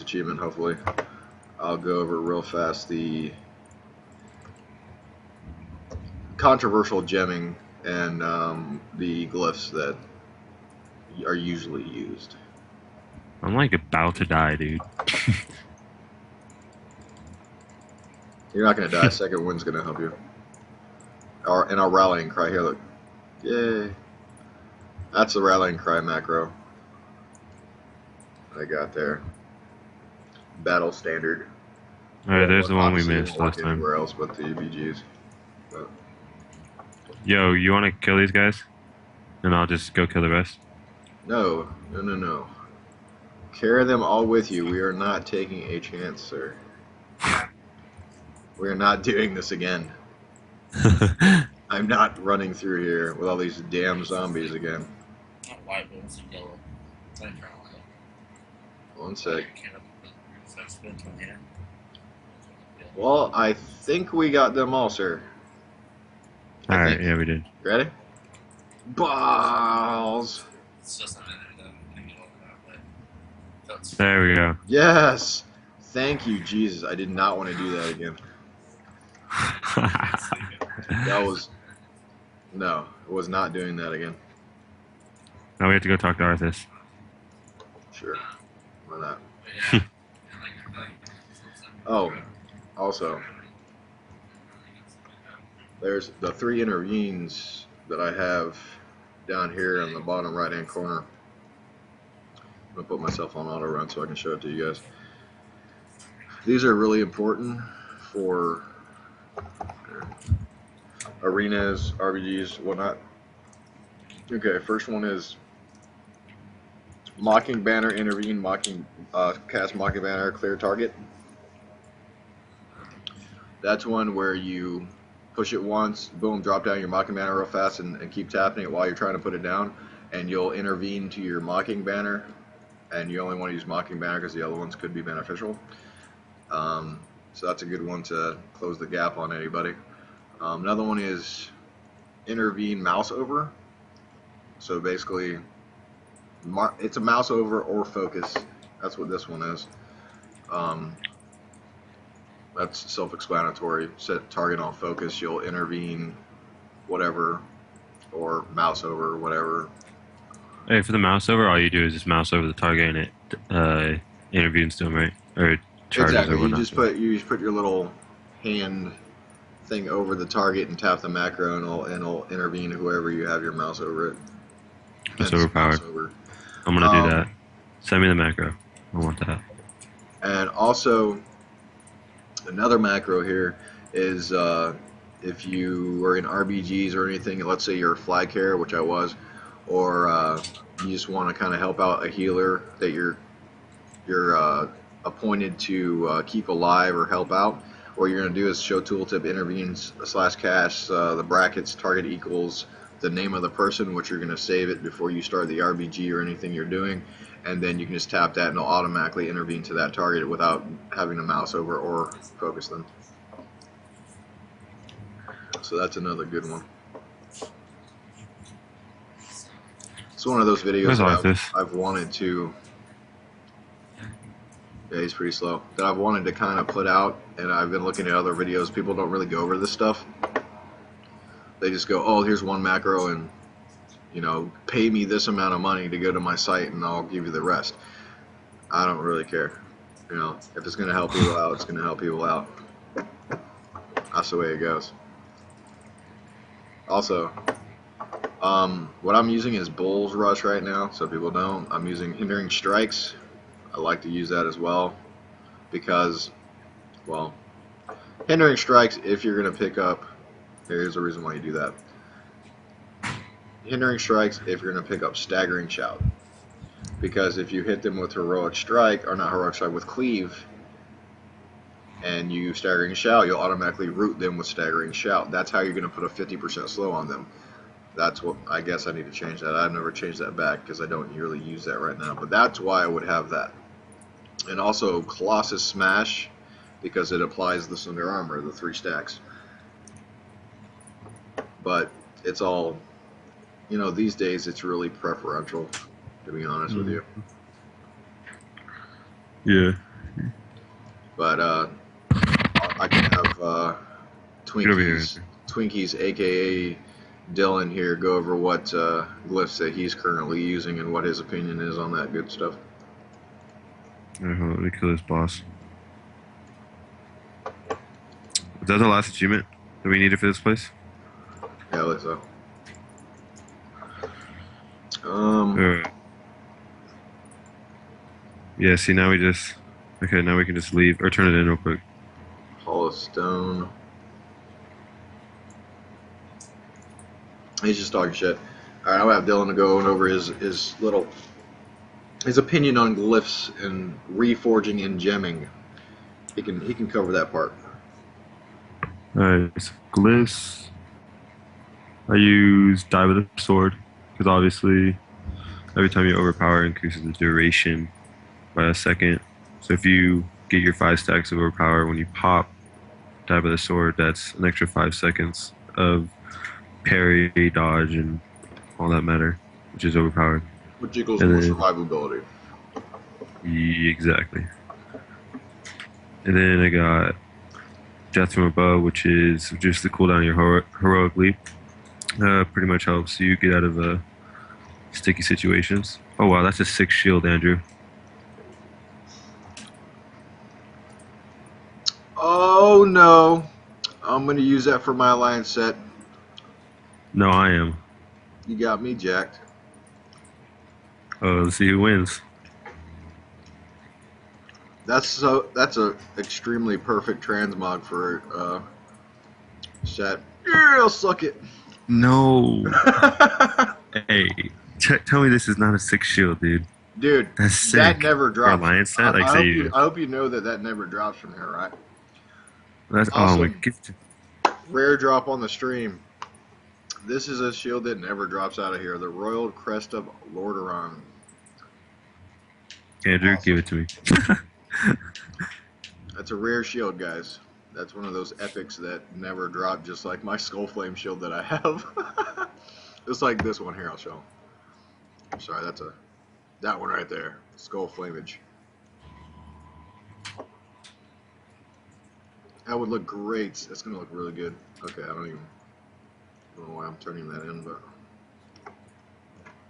achievement, hopefully. I'll go over real fast the controversial gemming and the glyphs that are usually used. I'm like about to die, dude. You're not going to die. Second wind's going to help you. And our rallying cry here, look. Yay. That's the rallying cry macro I got there. Battle standard. Alright, there's the one we Obviously, missed won't last work time. anywhere else but the EBGs. But Yo, you want to kill these guys? And I'll just go kill the rest? no. Carry them all with you. We are not taking a chance, sir. We are not doing this again. I'm not running through here with all these damn zombies again. Not white, but it's yellow. It's like One sec. spin from here. Well, I think we got them all, sir. Alright, yeah, we did. Ready? Balls! It's just not in there, though. There we go. Yes! Thank you, Jesus. I did not want to do that again. That was... No, I was not doing that again. Now we have to go talk to Arthas. Sure. Why not? Yeah. Oh, also, there's the 3 intervenes that I have down here in the bottom right-hand corner. I'm going to put myself on auto run so I can show it to you guys. These are really important for arenas, RBGs, whatnot. Okay, first one is Mocking Banner, intervene, cast Mocking Banner, clear target. That's one where you push it once, boom, drop down your Mocking Banner real fast and keep tapping it while you're trying to put it down, and you'll intervene to your Mocking Banner, and you only want to use Mocking Banner because the other ones could be beneficial. So that's a good one to close the gap on anybody. Another one is intervene mouse over. So basically, it's a mouse over or focus. That's what this one is. That's self-explanatory. Set target on focus, you'll intervene whatever, or mouse over whatever. Hey, for the mouse over, all you do is just mouse over the target and it intervenes to him, right? Or charges Exactly. or whatnot. You just put your little hand thing over the target and tap the macro, and it'll intervene whoever you have your mouse over it. That's Hence, overpowered. mouse over. I'm gonna do that. Send me the macro. I want that. And also, another macro here is if you were in RBGs or anything, let's say you're a flag carrier, which I was, or you just want to kind of help out a healer that you're appointed to keep alive or help out. What you're going to do is show tooltip intervenes / cast the brackets target equals the name of the person, which you're going to save it before you start the RBG or anything you're doing, and then you can just tap that and it'll automatically intervene to that target without having to mouse over or focus them. So that's another good one. It's one of those videos that I've wanted to... Yeah, he's pretty slow. That I've wanted to kind of put out, and I've been looking at other videos. People don't really go over this stuff. They just go, oh, here's one macro, and, you know, pay me this amount of money to go to my site, and I'll give you the rest. I don't really care. You know, if it's going to help people out, it's going to help people out. That's the way it goes. Also, what I'm using is Bull's Rush right now, so people don't. I'm using Hindering Strikes. I like to use that as well because, well, Hindering Strikes, if you're going to pick up, here's a reason why you do that. Hindering Strikes if you're going to pick up Staggering Shout, because if you hit them with Heroic Strike, or not Heroic Strike, with Cleave, and you Staggering Shout, you'll automatically root them with Staggering Shout. That's how you're going to put a 50% slow on them. That's what, I guess I need to change that. I've never changed that back because I don't really use that right now, but that's why I would have that. And also Colossus Smash, because it applies the Cinder Armor, the 3 stacks. But it's all, you know, these days it's really preferential, to be honest with you. Yeah. But I can have Get over here. Twinkies, aka Dylan here, go over what glyphs that he's currently using and what his opinion is on that good stuff. Alright, hold on, let me kill this boss. Is that the last achievement that we needed for this place? Yeah, I think so. Alright. Yeah, see, now we just... Okay, now we can just leave, or turn it in real quick. Hall of Stone. He's just talking shit. Alright, I'll have Dylan to go over his opinion on glyphs and reforging and gemming. He can cover that part. Alright, so glyphs. I use die with a sword, because obviously every time you overpower it increases the duration by a second. So if you get your 5 stacks of overpower when you pop die with a sword, that's an extra 5 seconds of parry, dodge, and all that matter, which is overpowered. Which equals And more then- survivability. Exactly. And then I got Death from Above, which is just the cooldown of your heroic leap. Pretty much helps you get out of sticky situations. Oh wow, that's a 6 shield, Andrew. Oh no. I'm gonna use that for my alliance set. No, I am. You got me jacked. Oh, let's see who wins. That's a extremely perfect transmog for set. Yeah, I'll suck it. No. Hey, tell me this is not a 6 shield, dude. Dude, That's sick. that never For drops. alliance set, I like say you. hope you know that never drops from here, right? That's Also- oh my gift. Rare drop on the stream. This is a shield that never drops out of here. The Royal Crest of Lordaeron. Andrew, Awesome. give it to me. That's a rare shield, guys. That's one of those epics that never drop, just like my Skull Flame shield that I have. Just like this one here, I'll show. I'm sorry, that one right there. Skull Flamage. That would look great. That's gonna look really good. Okay, I don't know why I'm turning that in, but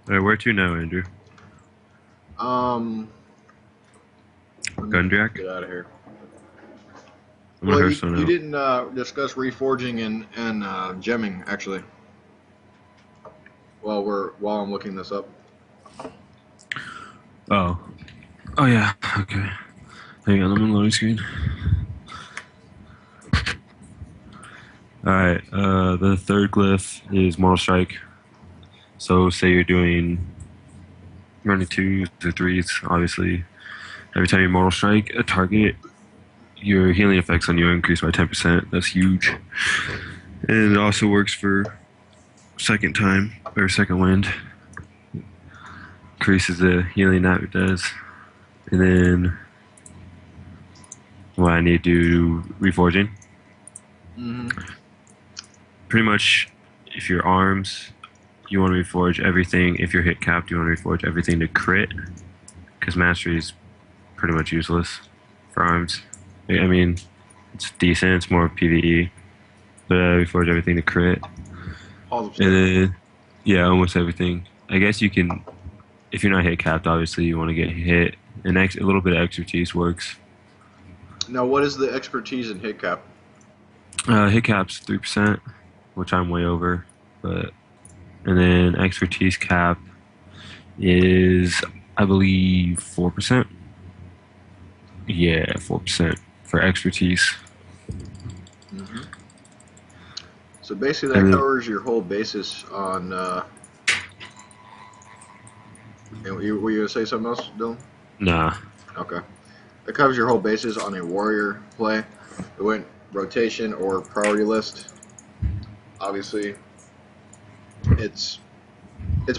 Alright, where to now, Andrew? let me Gunjack? get out of here. I'm gonna Well, Hearthstone you out. didn't discuss reforging and gemming actually. While I'm looking this up. Oh. Oh yeah. Okay. Hang on, I'm in loading screen. Alright, the third glyph is Mortal Strike. So say you're doing running 2s or 3s, obviously. Every time you Mortal Strike a target, your healing effects on you increase by 10%. That's huge. And it also works for second time, or second wind. Increases the healing that it does. And then what I need to do, reforging. Mm-hmm. Pretty much, if your arms, you want to reforge everything. If you're hit capped, you want to reforge everything to crit. Because mastery is pretty much useless for arms. I mean, it's decent, it's more PvE. But reforge everything to crit. And then, yeah, almost everything. I guess you can, if you're not hit capped, obviously you want to get hit. And a little bit of expertise works. Now, what is the expertise in hit cap? Hit cap's 3%, which I'm way over. And then expertise cap is, I believe, 4%. Yeah, 4% for expertise. Mm-hmm. So basically, that covers your whole basis on. And were you gonna say something else, Dylan? Nah. Okay. That covers your whole basis on a warrior play. It went rotation or priority list. Obviously, it's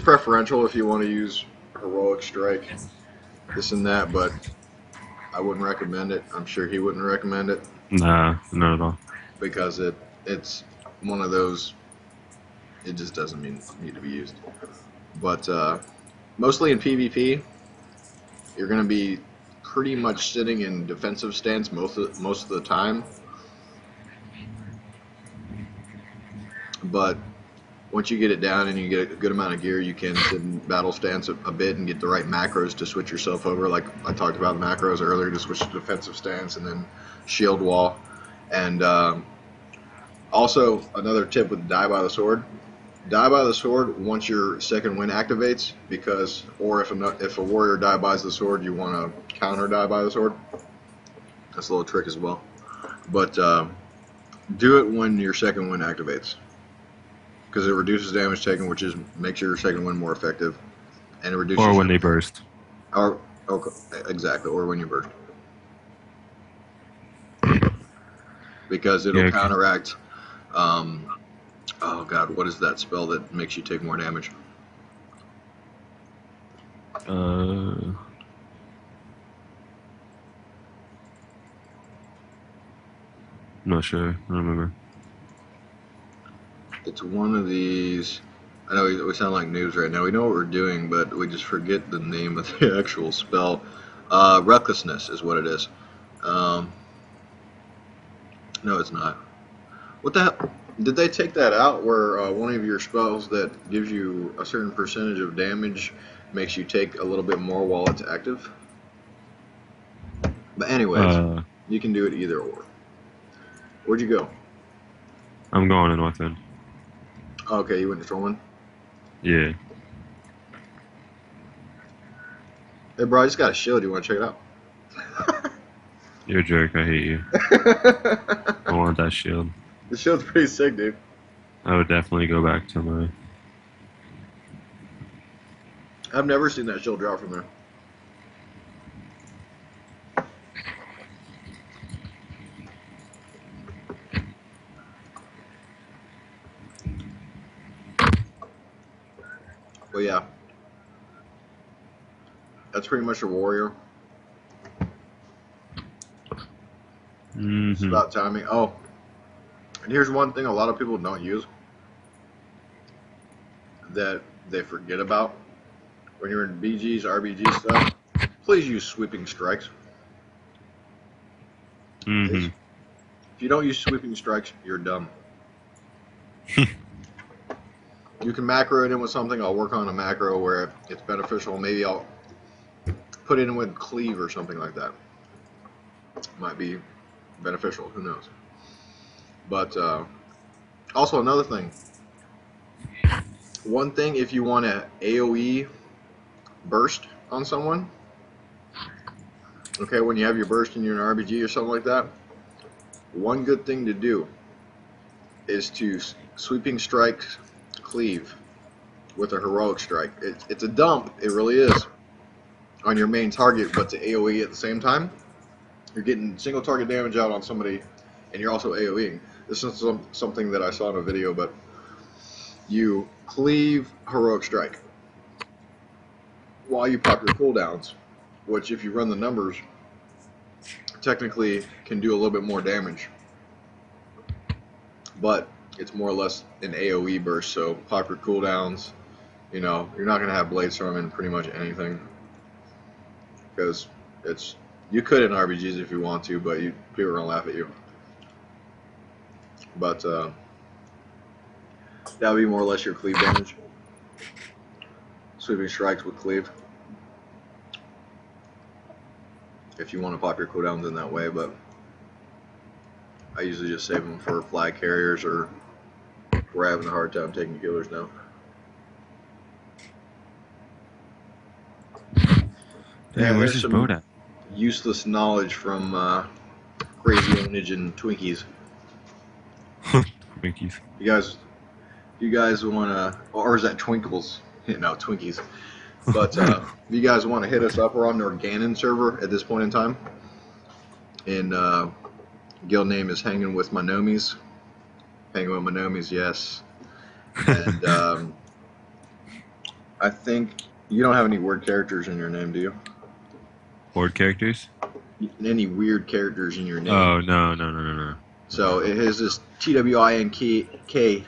preferential if you want to use heroic strike, this and that, but I wouldn't recommend it. I'm sure he wouldn't recommend it Nah, not at all. because it's one of those. It just doesn't need to be used. But mostly in PvP, you're going to be pretty much sitting in defensive stance most of the time. But once you get it down and you get a good amount of gear, you can sit in battle stance a bit and get the right macros to switch yourself over. Like I talked about macros earlier, to switch to defensive stance and then shield wall. And also another tip with die by the sword. Die by the sword once your second wind activates, because or if a warrior die buys the sword, you want to counter die by the sword. That's a little trick as well. But do it when your second wind activates, because it reduces damage taken, which makes your second wind more effective, and it reduces. Or when they burst. Or okay, exactly, or when you burst, because it'll counteract. Oh god, what is that spell that makes you take more damage? I'm not sure. I don't remember. It's one of these. I know we sound like noobs right now. We know what we're doing, but we just forget the name of the actual spell. Recklessness is what it is. No, it's not. What the hell? Did they take that out where one of your spells that gives you a certain percentage of damage makes you take a little bit more while it's active? But anyways, you can do it either or. Where'd you go? I'm going to North End. Okay, you went to Stormwind? Yeah. Hey bro, I just got a shield. You want to check it out? You're a jerk. I hate you. I want that shield. The shield's pretty sick, dude. I would definitely go back to my... I've never seen that shield drop from there. But yeah, that's pretty much a warrior. It's about timing. Oh, and here's one thing a lot of people don't use that they forget about when you're in BGs, RBG stuff. Please use sweeping strikes. If you don't use sweeping strikes, you're dumb. You can macro it in with something. I'll work on a macro where it's beneficial. Maybe I'll put it in with cleave or something like that. Might be beneficial. Who knows? But also another thing. One thing, if you want to AoE burst on someone, okay, when you have your burst and you're in an RBG or something like that, one good thing to do is to sweeping strike cleave with a heroic strike. It's a dump, it really is, on your main target, but to AoE at the same time. You're getting single target damage out on somebody, and you're also AoEing. This is something that I saw in a video, but you cleave heroic strike while you pop your cooldowns, which if you run the numbers, technically can do a little bit more damage. But it's more or less an AoE burst, so pop your cooldowns. You know, you're not going to have Blade Storm in pretty much anything, because you could in RBGs if you want to, but people are going to laugh at you. But that would be more or less your cleave damage. Sweeping strikes with cleave, if you want to pop your cooldowns in that way, but I usually just save them for flag carriers, or we're having a hard time taking killers now. Yeah, where's this boat at? Useless knowledge from Crazyownage and Twinkiess. Twinkies. You guys want to, or is that Twinkles? No, Twinkies. But if you guys want to hit us up, we're on the Organon server at this point in time. And guild name is Hanging with My Nomies. Hanging with My Nomies, yes. And I think you don't have any word characters in your name, do you? Word characters? Any weird characters in your name? Oh, no. So it is this TWINKK, okay?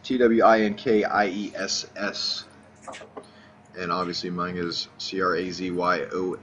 TWINKIESS. and obviously mine is CRAZYOW